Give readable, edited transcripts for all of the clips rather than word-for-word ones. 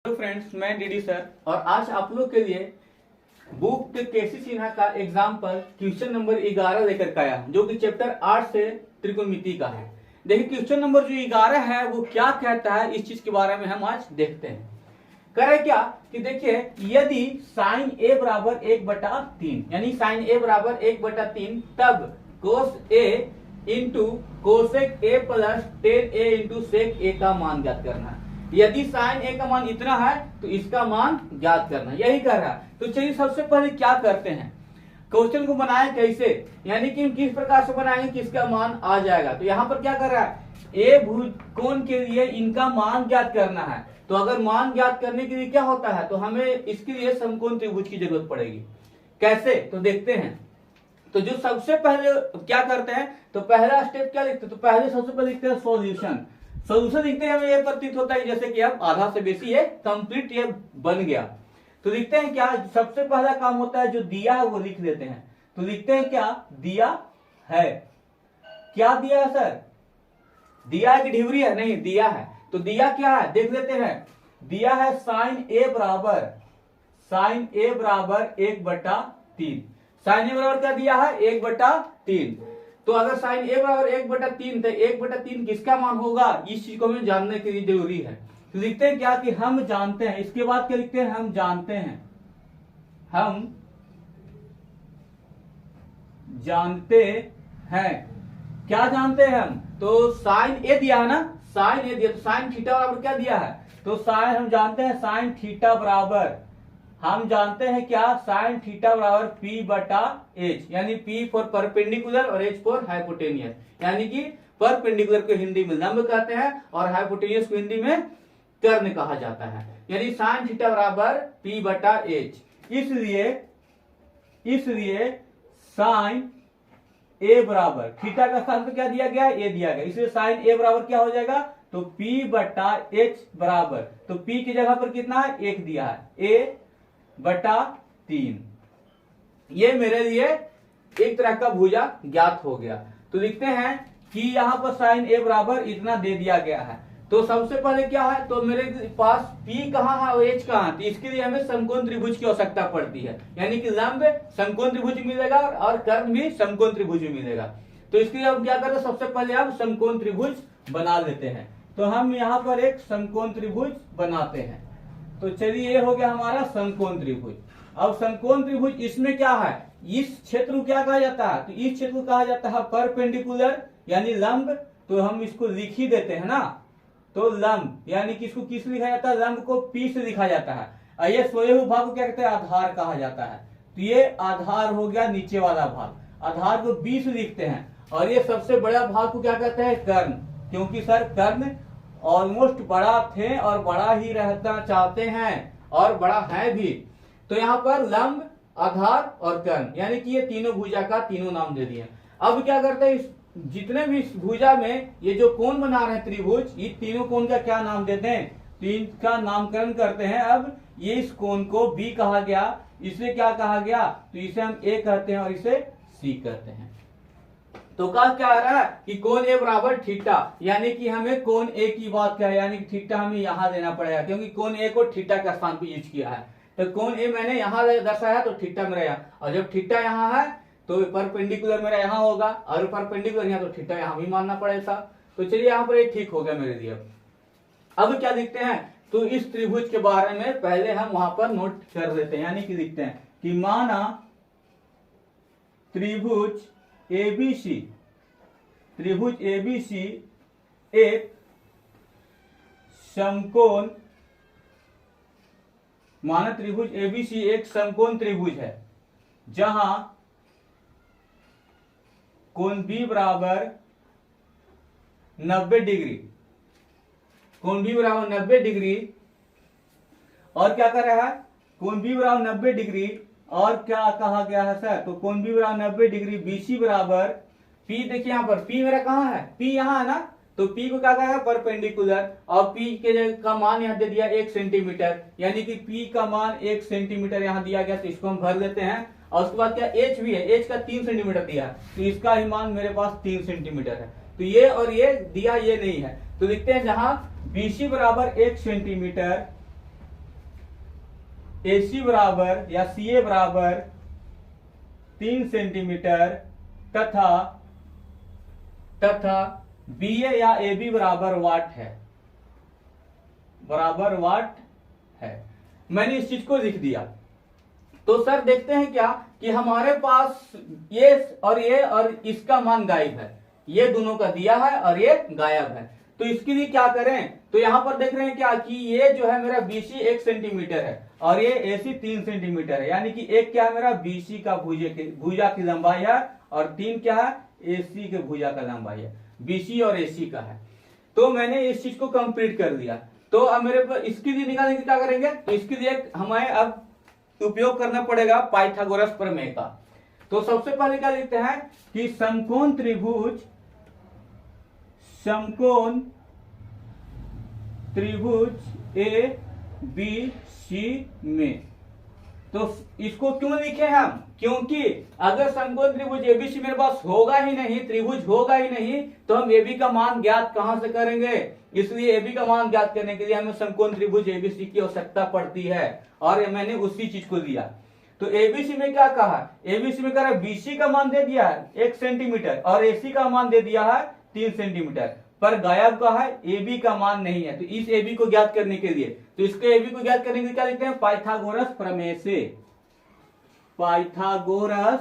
Friends, मैं DD sir और आज आप लोग के लिए बुक केसी सिन्हा का एग्जाम्पल क्वेश्चन नंबर 11 लेकर के आया, जो कि चैप्टर 8 से त्रिकोणमिति का है। देखिए क्वेश्चन नंबर जो 11 है वो क्या कहता है, इस चीज के बारे में हम आज देखते हैं। करे क्या कि देखिए, यदि साइन ए बराबर 1/3 यानी साइन ए बराबर 1/3 तब cos A into cosec A plus tan A into sec A का मान ज्ञात करना है। यदि साइन ए का मान इतना है तो इसका मान ज्ञात करना, यही कर रहा है। तो चलिए सबसे पहले क्या करते हैं, क्वेश्चन को बनाए कैसे, यानी कि किस प्रकार से बनाएंगे कि इसका मान आ जाएगा। तो यहाँ पर क्या कर रहा है, ए भुज कोण के लिए इनका मान ज्ञात करना है। तो अगर मान ज्ञात करने के लिए क्या होता है, तो हमें इसके लिए समकोण त्रिभुज की जरूरत पड़ेगी। कैसे, तो देखते हैं। तो जो सबसे पहले क्या करते हैं, तो पहला स्टेप क्या लिखते हैं, तो पहले सबसे पहले लिखते हैं सॉल्यूशन। सॉल्यूशन लिखते हैं, हमें ये प्रतीत होता है जैसे कि अब आधा से बेसी ये कंप्लीट ये बन गया। तो लिखते हैं क्या, सबसे पहला काम होता है जो दिया है वो लिख देते हैं। तो लिखते हैं क्या, दिया है। क्या दिया है सर, दिया है कि ढिवरी है, नहीं दिया है। तो दिया क्या है देख लेते हैं, दिया है साइन ए बराबर 1/3। साइन ए बराबर क्या दिया है, 1/3। तो अगर साइन ए बराबर 1/3 तो 1/3 किसका मान होगा, इस चीज को हमें जानने के लिए जरूरी है। तो लिखते हैं क्या कि हम जानते हैं, इसके बाद क्या लिखते हैं, हम जानते हैं क्या जानते हैं हम, तो साइन ए दिया है ना, साइन ए दिया, तो साइन थीटा बराबर क्या दिया है, तो साइन हम जानते हैं साइन थीटा बराबर, हम जानते हैं क्या, साइन थीटा बराबर P/H, यानी P फॉर परपेंडिकुलर और H फॉर हाइपोटेनियस। यानी कि परपेंडिकुलर को हिंदी में लंब कहते हैं और हाइपोटेनियस को हिंदी में कर्ण कहा जाता है। यानी साइन थीटा बराबर P/H। इसलिए साइन ए बराबर थीटा का स्थान पर क्या दिया गया, ए दिया गया, इसलिए साइन ए बराबर क्या हो जाएगा, तो P/H बराबर, तो P की जगह पर कितना है, 1 दिया है, A/3। ये मेरे लिए एक तरह का भुजा ज्ञात हो गया। तो लिखते हैं कि यहां पर साइन ए बराबर इतना दे दिया गया है। तो सबसे पहले क्या है, तो मेरे पास P कहाँ है और H कहाँ है, तो इसके लिए हमें समकोण त्रिभुज की आवश्यकता पड़ती है। यानी कि लंब समकोण त्रिभुज मिलेगा और कर्ण भी समकोण त्रिभुज मिलेगा। तो इसके लिए हम क्या करते हैं, सबसे पहले हम समकोण त्रिभुज बना लेते हैं। तो हम यहाँ पर एक समकोण त्रिभुज बनाते हैं। तो चलिए ये हो गया हमारा समकोण त्रिभुज। अब समकोण त्रिभुज इसमें क्या है, इस क्षेत्र को क्या कहा जाता है, तो इस क्षेत्र को कहा जाता है परपेंडिकुलर यानी लंब। तो हम इसको लिख ही देते हैं ना, तो लंब यानी कि इसको किस लिखा जाता है, लंब को P से लिखा जाता है। और ये सोए हुए भाग को क्या कहते हैं, आधार कहा जाता है। तो ये आधार हो गया नीचे वाला भाग, आधार को B से लिखते हैं। और ये सबसे बड़ा भाग को क्या कहते हैं, कर्ण, क्योंकि सर कर्ण ऑलमोस्ट बड़ा थे और बड़ा ही रहना चाहते हैं और बड़ा है भी। तो यहाँ पर लंब, आधार और कर्ण, यानी कि ये तीनों भुजा का तीनों नाम दे दिए। अब क्या करते हैं, इस जितने भी इस भुजा में ये जो कोण बना रहे हैं त्रिभुज, ये तीनों कोण का क्या नाम देते हैं, तो इनका नामकरण करते हैं। अब ये इस कोण को B कहा गया, इसे क्या कहा गया, तो इसे हम A कहते हैं और इसे C कहते हैं। तो क्या आ रहा है कि कोण A बराबर थीटा, यानी कि हमें कोण A की बात क्या है, यानी कि थीटा हमें यहाँ लेना पड़ेगा, क्योंकि कोण A को थीटा का स्थान पर यूज किया है। तो कोण A मैंने यहाँ दर्शाया तो थीटा मेरा यहाँ, और जब थीटा यहाँ है तो परपेंडिकुलर मेरा यहाँ होगा और परपेंडिकुलर यहाँ, तो थीटा यहाँ भी मानना पड़ेगा। तो चलिए यहाँ पर ये ठीक हो गया मेरे लिए। अब क्या लिखते हैं, तो इस त्रिभुज के बारे में पहले हम वहां पर नोट कर लेते हैं। यानी कि लिखते हैं कि माना त्रिभुज ABC एक समकोण, माना त्रिभुज ABC एक समकोण त्रिभुज है जहां कोण B बराबर 90 डिग्री, कोण B बराबर 90 डिग्री, और क्या कर रहा है, कोण B बराबर 90 डिग्री, और क्या कहा गया है सर, तो कोण B बराबर 90 डिग्री, BC बराबर P, देखिए यहाँ पर P मेरा कहाँ है, P यहाँ है ना, तो P को क्या कहा है, परपेंडिकुलर, और P के का मान यहाँ दे दिया 1 सेंटीमीटर, यानी कि P का मान 1 सेंटीमीटर यहाँ दिया गया। तो इसको हम भर लेते हैं। और उसके बाद क्या H भी है, H का 3 सेंटीमीटर दिया है, तो इसका ही मान मेरे पास 3 सेंटीमीटर है। तो ये और ये दिया, ये नहीं है। तो लिखते हैं जहां BC बराबर 1 सेंटीमीटर AC बराबर या CA बराबर 3 सेंटीमीटर तथा BA या AB बराबर वाट है, मैंने इस चीज को लिख दिया। तो सर देखते हैं क्या कि हमारे पास ये और इसका मान गायब है, ये दोनों का दिया है और ये गायब है। तो इसके लिए क्या करें, तो यहां पर देख रहे हैं क्या कि ये जो है मेरा BC 1 सेंटीमीटर है और ये AC 3 सेंटीमीटर है, यानी कि एक क्या है मेरा BC का भुजा की लंबाई है और 3 क्या है AC के भुजा का लंबाई है, BC और AC का है। तो मैंने इस चीज को कंप्लीट कर दिया। तो अब मेरे पर इसके लिए निकालने के क्या करेंगे, तो इसके लिए हमें अब उपयोग करना पड़ेगा पाइथागोरस प्रमेय का। तो सबसे पहले क्या लिखते हैं कि समकोण त्रिभुज ABC में, तो इसको क्यों लिखे हम, क्योंकि अगर समकोण त्रिभुज ABC मेरे पास होगा ही नहीं, त्रिभुज होगा ही नहीं, तो हम AB का मान ज्ञात कहां से करेंगे। इसलिए AB का मान ज्ञात करने के लिए हमें समकोण त्रिभुज ABC की आवश्यकता पड़ती है और मैंने उसी चीज को दिया। तो ABC में क्या कहा, ABC में कह रहा है BC का मान दे दिया है 1 सेंटीमीटर और AC का मान दे दिया है 3 सेंटीमीटर, पर गायब का है AB का मान नहीं है। तो इस AB को ज्ञात करने के लिए, तो इसके AB को ज्ञात करने के लिए क्या लिखते हैं, पाइथागोरस प्रमेय से, पाइथागोरस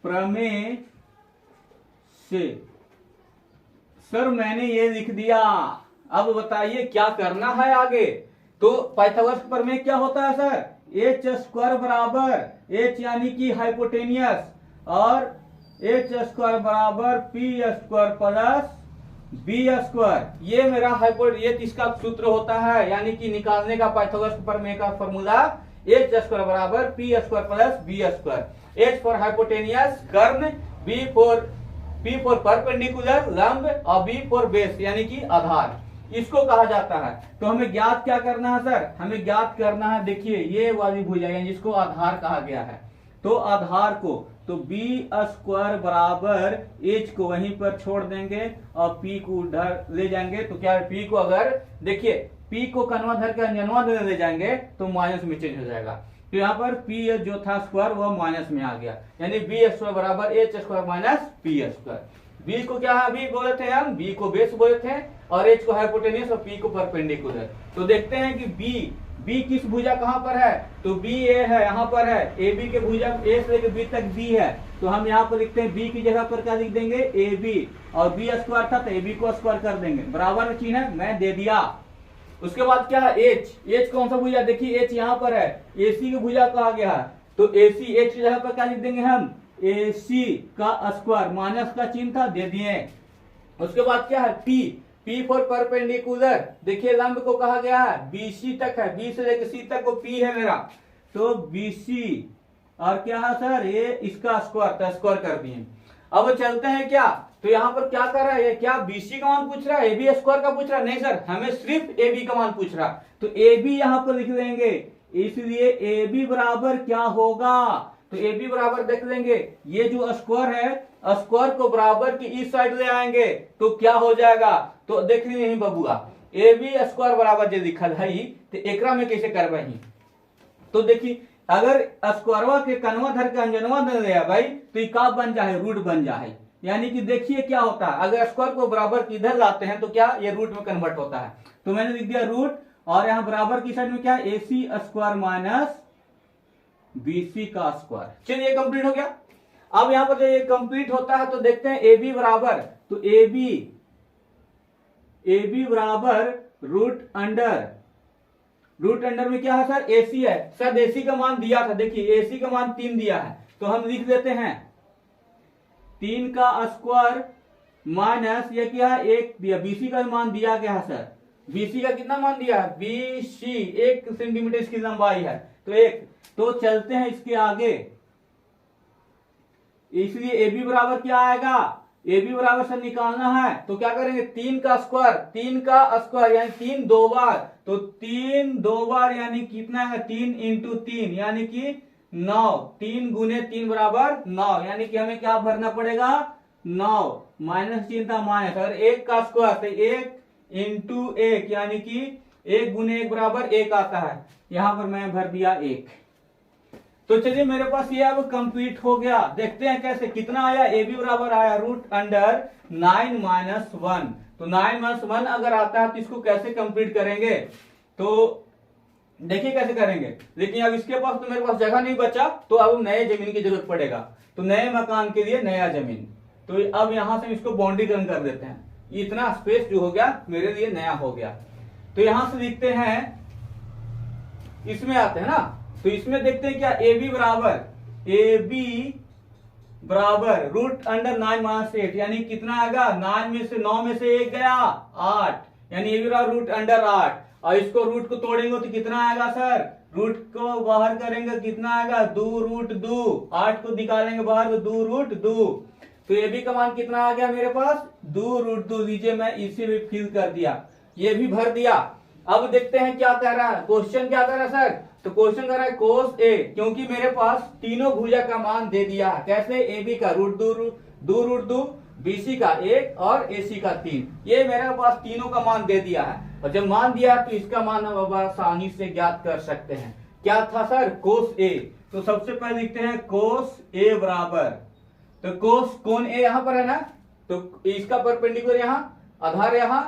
प्रमेय से। सर मैंने ये लिख दिया, अब बताइए क्या करना है आगे। तो पाइथागोरस प्रमेय क्या होता है सर, h² बराबर h यानी कि हाइपोटेनियस और h² बराबर p² प्लस b², ये मेरा ये इसका सूत्र होता है, यानी कि निकालने का पाइथागोरस प्रमेय का फॉर्मूला h² बराबर p² plus b²। h for hypotenuse कर्ण, p फॉर परपेंडिकुलर लंब और b फॉर बेस यानी कि आधार, इसको कहा जाता है। तो हमें ज्ञात क्या करना है सर, हमें ज्ञात करना है, देखिए ये वाली भुजा जिसको आधार कहा गया है, तो आधार को तो b² बराबर h को वहीं पर छोड़ देंगे और p को उधर ले जाएंगे। तो क्या p को अगर देखिए p को कनवा धर के अंजनवा ले जाएंगे तो माइनस में चेंज हो जाएगा। तो यहाँ पर p जो था स्क्वायर वह माइनस में आ गया, यानी b² बराबर h² माइनस p²। b को क्या है, b बोले थे हम, b को बेस बोले थे और h को हाइपोटेनियस और p को परपेंडिकुलर। तो देखते हैं कि b किस भुजा कहां पर है, तो b a है, यहाँ पर है AB के भुजा a से लेकर b तक b है, तो हम यहाँ पर लिखते हैं b की जगह पर क्या लिख देंगे AB और b² था तो AB को स्क्वायर कर देंगे, बराबर में चिन्ह है मैं दे दिया। उसके बाद क्या है h कौन सा भुजा, देखिए h यहाँ पर है, AC की भुजा कहा गया है, तो AC h की जगह पर क्या लिख देंगे हम AC का स्क्वायर, माइनस का चिन्ह था दे दिए। उसके बाद क्या है P फॉर परपेंडिकुलर, देखिए लंब को कहा गया है BC तक है, B से लेकर C तक को P है मेरा, तो BC और क्या है सर ये इसका स्क्वायर, तो स्क्वायर कर दिए। अब चलते हैं क्या, तो यहाँ पर क्या कर रहा है, क्या BC का मान पूछ रहा है, AB² का पूछ रहा है, नहीं सर हमें सिर्फ AB का मान पूछ रहा, तो AB यहाँ पर लिख देंगे। इसलिए AB बराबर क्या होगा, तो AB बराबर देख लेंगे, ये जो स्क्वायर है स्क्वायर को बराबर की इस साइड ले आएंगे तो क्या हो जाएगा, तो देख ली नहीं बबुआ AB² बराबर जो लिखल है तो एकरा में कैसे करबही। तो देखिए अगर स्क्वायरवा के कनवा धर के अंजनवा दे दिया भाई तो ये का बन जाए, रूट बन जाए, यानी कि देखिए क्या होता है अगर स्क्वायर को बराबर की इधर लाते हैं तो क्या ये रूट में कन्वर्ट होता है। तो मैंने लिख दिया रूट और यहाँ बराबर की साइड में क्या AC² माइनस BC का स्क्वायर। चलिए कंप्लीट हो गया। अब यहां पर जब ये कंप्लीट होता है तो देखते हैं AB बराबर, तो AB बराबर रूट अंडर में क्या है सर AC है, सर AC का मान दिया था, देखिए AC का मान 3 दिया है तो हम लिख देते हैं 3 का स्क्वायर माइनस ये क्या है 1 दिया, BC का मान दिया गया है सर, BC का कितना मान दिया है, BC 1 सेंटीमीटर इसकी लंबाई है तो 1। तो चलते हैं इसके आगे, इसलिए AB बराबर क्या आएगा, AB बराबर से निकालना है तो क्या करेंगे 3 का स्क्वायर यानी 3 2 बार, तो 3 2 बार यानी कितना है 3 इंटू 3 यानी कि 9, 3 गुने 3 बराबर 9, यानी कि हमें क्या भरना पड़ेगा 9, माइनस चिन्ह था माइनस, अगर 1 का स्क्वायर तो 1 इंटू 1, यानी कि 1 गुने 1 बराबर 1 आता है। यहां पर मैं भर दिया 1। तो चलिए मेरे पास ये अब कंप्लीट हो गया। देखते हैं कैसे, कितना आया। ए बी बराबर आया रूट अंडर 9 माइनस 1। तो 9 माइनस 1 अगर आता है तो इसको कैसे कंप्लीट करेंगे, तो देखिए कैसे करेंगे। लेकिन अब इसके पास तो मेरे पास जगह नहीं बचा, तो अब नए जमीन की जरूरत पड़ेगा। तो नए मकान के लिए नया जमीन, तो अब यहां से इसको बाउंड्रीकरण कर देते हैं। इतना स्पेस जो हो गया मेरे लिए नया हो गया। तो यहां से लिखते हैं, इसमें आते हैं ना, तो इसमें देखते हैं क्या, ए बी बराबर रूट अंडर 9 माइनस 8, यानी कितना आएगा, 9 में से 9 में से 1 गया 8, यानी ए बी बराबर रूट अंडर 8। और इसको रूट को तोड़ेंगे तो कितना आएगा सर, रूट को बाहर करेंगे कितना आएगा, 2 रूट 2। 8 को निकालेंगे बाहर तो 2 रूट 2। तो ए बी का मान कितना आ गया मेरे पास, 2 रूट 2। लीजिए मैं इसी में फिल कर दिया, ये भी भर दिया। अब देखते हैं क्या कह रहा है, क्वेश्चन क्या कह रहा है सर, तो क्वेश्चन कह रहा है कोस ए, क्योंकि मेरे पास तीनों भुजा का मान दे दिया है। कैसे, ए बी का रूट 2, बीसी का 1 और एसी का 3, ये मेरे पास तीनों का मान दे दिया है। और जब मान दिया है तो इसका मान हम अब आसानी से ज्ञात कर सकते हैं। क्या था सर, कोस ए। तो सबसे पहले लिखते हैं कोस ए बराबर, तो कोस कोण ए यहां पर है ना, तो इसका परपेंडिकुलर यहां, आधार यहां।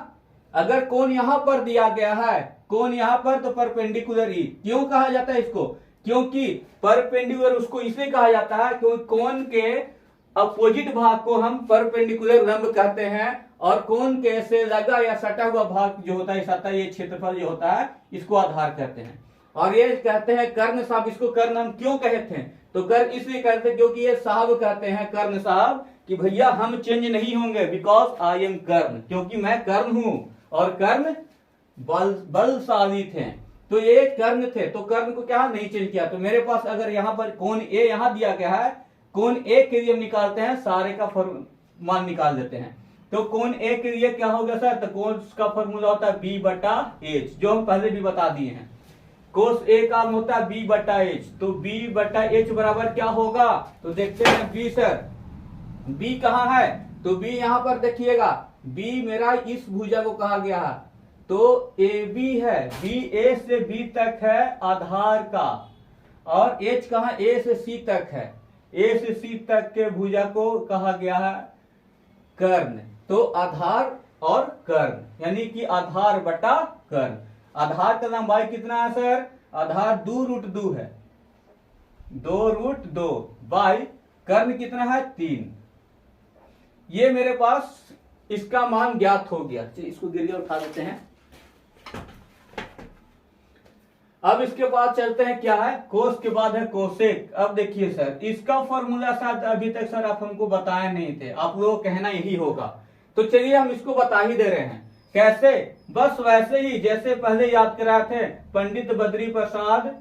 अगर कोण यहां पर दिया गया है, कोण यहां पर, तो परपेंडिकुलर ई। क्यों कहा जाता है इसको, क्योंकि परपेंडिकुलर उसको इसलिए कहा जाता है क्योंकि कोण के अपोजिट भाग को हम परपेंडिकुलर लंब कहते हैं, और कोण के से लगा या सटा हुआ भाग जो होता है, सतह ये क्षेत्रफल जो होता है, इसको आधार कहते हैं। और ये कहते हैं कर्ण साहब, इसको कर्ण हम क्यों कहते हैं, तो कर्ण इसलिए कहते हैं क्योंकि ये साहब कहते हैं, कर्ण साहब, कि भैया हम चेंज नहीं होंगे, बिकॉज आई एम कर्ण, क्योंकि मैं कर्ण हूं, और कर्ण बलशाली थे। तो ये कर्ण थे, तो कर्ण को क्या नहीं चेंज किया। तो मेरे पास अगर यहाँ पर कोण ए यहां दिया गया है, कोण ए के लिए हम निकालते हैं, सारे का मान निकाल देते हैं। तो कोण ए के लिए क्या होगा सर, तो कोण का फॉर्मूला होता है बी बटा एच, जो हम पहले भी बता दिए हैं। कोस ए का होता है बी बटा एच, तो बी बटा एच बराबर क्या होगा, तो देखते हैं बी सर, बी कहाँ है, तो बी यहां पर देखिएगा, बी मेरा इस भुजा को कहा गया है, तो ए बी है, बी ए से बी तक है आधार का, और एच कहा, ए से सी तक है, ए से सी तक के भुजा को कहा गया है कर्ण। तो आधार और कर्ण, यानी कि आधार बटा कर्ण। आधार का लंबाई कितना है सर, आधार 2 रूट 2 है, 2 रूट 2 बाई कर्ण कितना है 3। ये मेरे पास इसका मान ज्ञात हो गया। इसको गिरिया उठा देते हैं। अब इसके बाद चलते हैं क्या है, कोस के बाद है कोसेक। अब देखिए सर, इसका फॉर्मूला शायद अभी तक सर आप हमको बताए नहीं थे, आप लोगों को कहना यही होगा, तो चलिए हम इसको बता ही दे रहे हैं। कैसे, बस वैसे ही जैसे पहले याद कराए थे, पंडित बद्री प्रसाद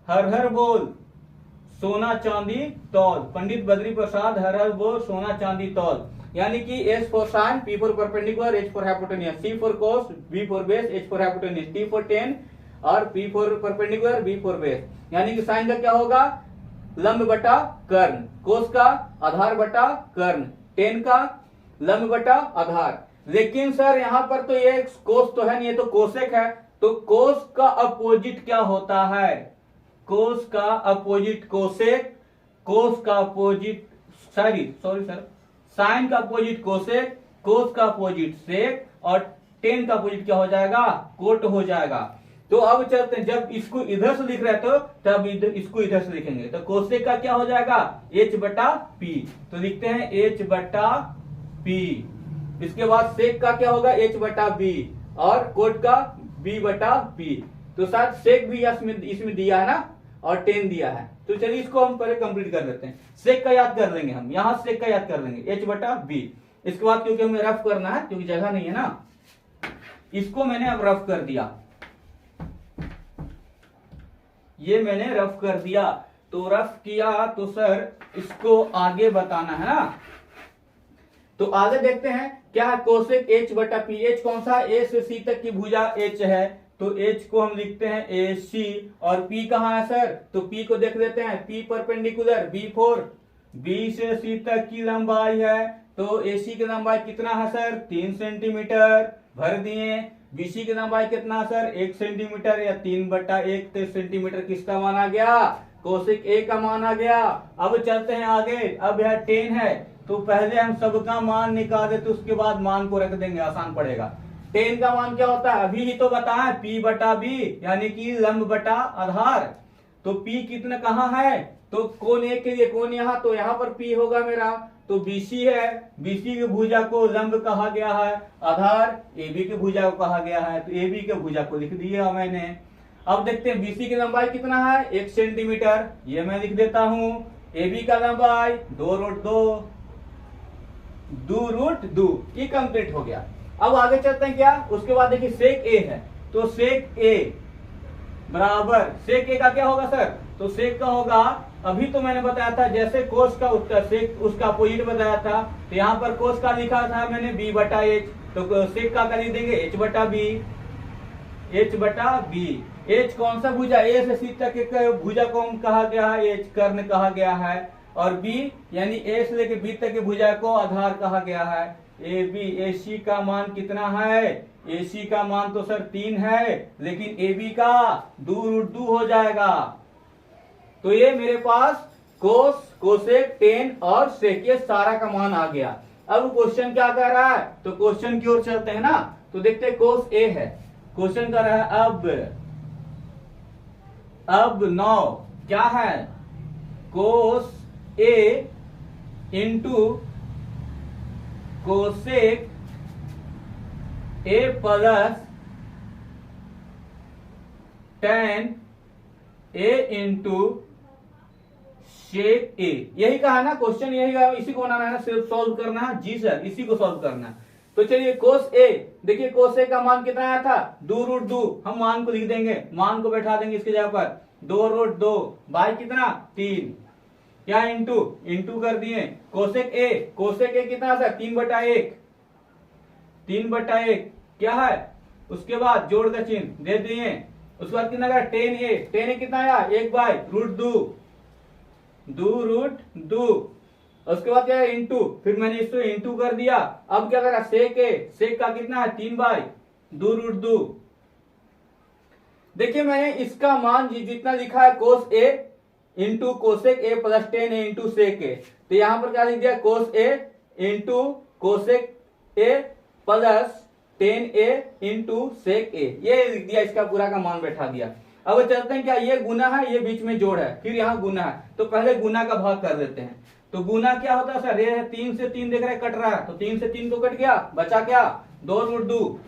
हर हर बोल सोना चांदी तौल, पंडित बद्री प्रसाद हर हर बोल सोना चांदी तौल, यानी कि S for sine, P for perpendicular, H for hypotenuse, C for cos, B for base, H for hypotenuse, T for tan और P for perpendicular, B for base. यानी कि साइन का क्या होगा, लंब बटा कर्ण, कोस का आधार बटा कर्ण, टेन का लंब बटा आधार। लेकिन सर यहाँ पर तो ये कोस तो है नहीं, ये तो कोसेक है, तो कोस का अपोजिट क्या होता है, कोस का अपोजिट कोसेक, कोस का अपोजिट सॉरी सर, साइन का अपोजिट कोसेक, कोस का अपोजिट सेक, और टेन का अपोजिट क्या हो जाएगा, कोट हो जाएगा। तो अब चलते हैं, जब इसको इधर से लिख रहे तो तब इसको इधर से लिखेंगे, तो कोसेक का क्या हो जाएगा, h बटा पी, तो लिखते हैं h बटा पी। इसके बाद सेक का क्या होगा, h बटा बी, और कोट का b बटा पी। तो साथ सेक भी इसमें दिया है ना, और 10 दिया है। तो चलिए इसको हम पहले कंप्लीट कर लेते हैं। सेक का याद कर लेंगे हम, यहां सेक का याद कर लेंगे, h बटा बी। इसके बाद क्योंकि हमें रफ करना है, क्योंकि जगह नहीं है ना, इसको मैंने अब रफ कर दिया, ये मैंने रफ कर दिया। तो रफ किया तो सर इसको आगे बताना है ना, तो आगे देखते हैं क्या है, कोसेक h बटा पी। h कौन सा, a से c तक की भुजा h है, तो h को हम लिखते हैं AC, और p कहाँ है सर, तो p को देख लेते हैं, p परपेंडिकुलर, b से c तक की लंबाई है, तो AC की लंबाई कितना है सर, 3 सेंटीमीटर, भर दिए। बीसी की लंबाई कितना सर 1 सेंटीमीटर या 3/1 सेंटीमीटर किसका मान आ गया, कोसेक ए का मान आ गया। अब चलते हैं आगे। अब यह 10 है तो पहले हम सबका मान निकाल देते, उसके बाद मान को रख देंगे, आसान पड़ेगा। 10 का मान क्या होता है अभी ही तो बताएं, P/B यानी कि लंब बटा आधार। तो P कितना कहाँ है, तो कोण ए के लिए कोण यहाँ, तो यहाँ पर P होगा मेरा, तो BC है, BC की भुजा को लंब कहा गया है, आधार AB की भुजा को कहा गया है, तो AB के भुजा को लिख दिया मैंने। अब देखते हैं BC की लंबाई कितना है 1 सेंटीमीटर, ये मैं लिख देता हूं। AB का लंबाई 2√2, ये कंप्लीट हो गया। अब आगे चलते हैं क्या, उसके बाद देखिए सेक ए है, तो सेक ए बराबर, सेक ए का क्या होगा सर, तो सेक का होगा, अभी तो मैंने बताया था जैसे कोस का उत्तर सेक उसका अपोजिट बताया था, तो यहाँ पर कोस का लिखा था मैंने B/H, तो सेक का लिख देंगे H/B, H/B। H कौन सा भुजा, ए से सी तक एक भुजा को कहा गया है, H कर्ण कहा गया है, और B यानी ए से लेके बी तक की भुजा को आधार कहा गया है। AB, AC का मान कितना है, AC का मान तो सर 3 है, लेकिन AB का 2√2 हो जाएगा। तो ये मेरे पास कोस, कोसेक, टेन और सेक ये सारा का मान आ गया। अब क्वेश्चन क्या कर रहा है, तो क्वेश्चन की ओर चलते हैं ना, तो देखते हैं कोस ए है, क्वेश्चन कर रहा है अब 9 क्या है, cos A into cosec A plus tan A into sec A, यही कहा है ना क्वेश्चन, यही कहा, इसी को बनाना है ना, सिर्फ सॉल्व करना है। जी सर, इसी को सॉल्व करना है। तो चलिए कोस ए, देखिए कोस ए का मान कितना आया था 2√2, हम मान को लिख देंगे, मान को बैठा देंगे इसकी जगह पर 2√2 बाई कितना 3, क्या इंटू कर दिए। कोसेक ए कितना था 3/1, 3/1 क्या है, उसके बाद जोड़ का चिन्ह दे दिए। उसके बाद कितना टेन ए कितना आया 1/√2, 2√2। उसके बाद क्या है इंटू, फिर मैंने इसको इंटू कर दिया। अब क्या करा सेक का कितना है 3/2√2। देखिए मैंने इसका मान जितना लिखा है cos A into cosec A plus tan A into sec A, तो यहां पर क्या लिख दिया cos A into cosec A plus tan A into sec A, ये लिख दिया, इसका पूरा का मान बैठा दिया। अब चलते हैं क्या, ये गुना है, ये बीच में जोड़ है, फिर यहाँ गुना है, तो पहले गुना का भाग कर देते हैं। तो गुना क्या होता है सर, ये है 3 से 3 देख रहे कट रहा है, तो 3 से 3 तो कट गया, बचा क्या 2√2,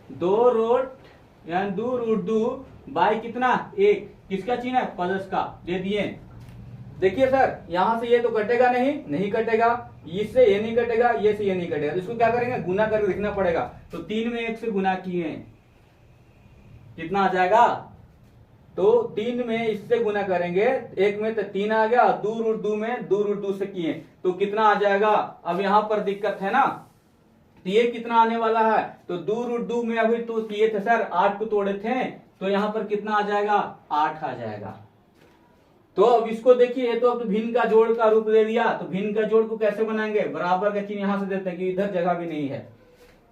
2√2 बाई कितना 1, किसका चिन्ह है प्लस का दे दिए। देखिए सर यहां से ये तो कटेगा नहीं कटेगा, इससे ये नहीं कटेगा, ये से ये नहीं कटेगा, तो इसको क्या करेंगे गुना करके लिखना पड़ेगा। तो 3 में 1 से गुना किए कितना आ जाएगा, तो 3 में इससे गुना करेंगे, 1 में तो 3 आ गया, 2√2 में 2√2 से किए तो कितना आ जाएगा। अब यहां पर दिक्कत है ना, तो ये कितना आने वाला है, तो 2√2 में अभी तो किए थे सर 8 को तोड़े थे, तो यहां पर कितना आ जाएगा 8 आ जाएगा। तो अब इसको देखिए, ये तो अब भिन्न का जोड़ का रूप ले लिया, तो भिन्न का जोड़ को कैसे बनाएंगे, बराबर का चिन्ह यहां से देते हैं कि इधर जगह भी नहीं है,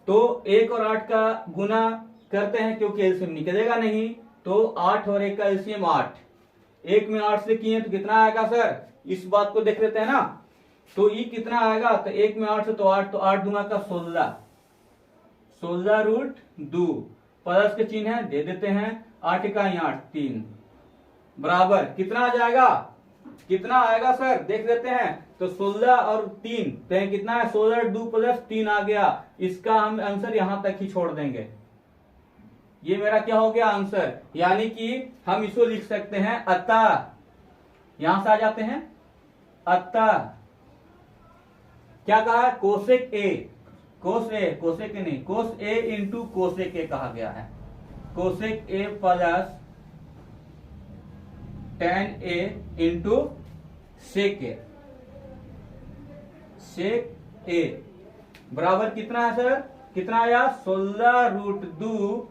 तो 1 और 8 का गुना करते हैं क्योंकि एलसीएम निकलेगा नहीं, तो 8 और 1 का एलसीएम 8, 1 में 8 से किए तो कितना आएगा सर, इस बात को देख लेते हैं ना, तो ये कितना आएगा, तो 1 में 8 से तो 8, तो 8 दूंगा का 16√2 प्लस के चिन्ह है दे देते हैं, 8 का 8 3 बराबर कितना आ जाएगा, कितना आएगा सर देख लेते हैं, तो 16 और 3 तो कितना है 16√2 प्लस 3 आ गया, इसका हम आंसर यहां तक ही छोड़ देंगे। ये मेरा क्या हो गया आंसर, यानी कि हम इसको लिख सकते हैं अतः, यहां से आ जाते हैं अतः क्या कहा कोसेक ए नहीं, कोस ए इंटू कोसेक ए कहा गया है, cosec A plus tan A into sec A बराबर कितना है सर, कितना आया 16√2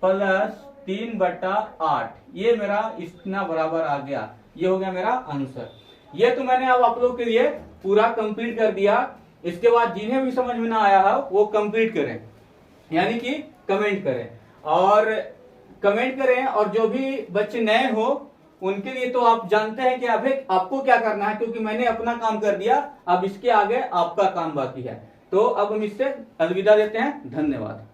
प्लस 3/8, ये मेरा इतना बराबर आ गया, ये हो गया मेरा आंसर। ये तो मैंने अब आप लोग के लिए पूरा कंप्लीट कर दिया। इसके बाद जिन्हें भी समझ में ना आया है वो कंप्लीट करें। यानी कि कमेंट करें, और कमेंट करें। और जो भी बच्चे नए हो उनके लिए तो आप जानते हैं कि अभी आपको क्या करना है, क्योंकि मैंने अपना काम कर दिया, अब इसके आगे आपका काम बाकी है। तो अब हम इससे अलविदा देते हैं। धन्यवाद।